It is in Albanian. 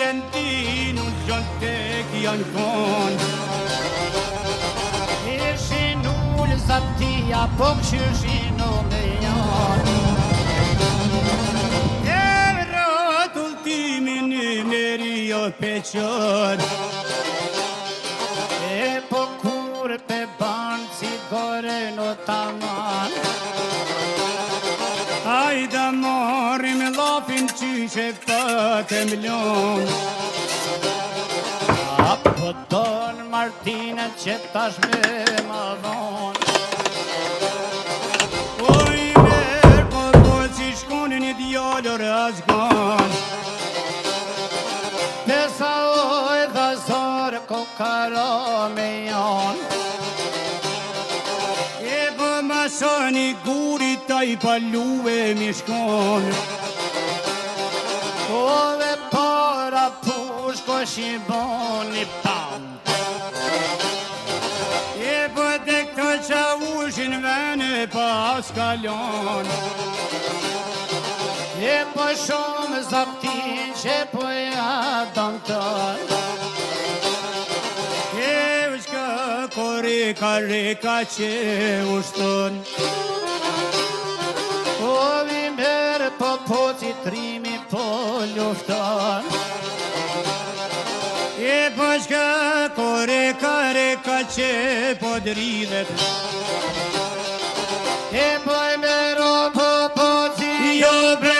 Valentinu gjon tek janë kon. Ishin ullë zaptia, po këshyshin u me janë. E ratulltimin e meri o peqër. E po kur pe banë cigare në taman. Hajda marim lafin qyshe pëtë milion. Apo donë Martine që tash me më dhonë. Oj merë po si shkonin i djallër asgan. Pesa oj dhe zorë ko kara me janë. E bë masani gurit ta i paluve mi shkon. Ove para push ko shiboni pam. E bë dhe këto qa ushin vene pas kalon. E po shumë zaptin që po ja dam tërë. E ushka reka që ushton. Ovi merë po poci trimi po lufton. E bashka reka që po dridhet. E po merë po poci Jo bre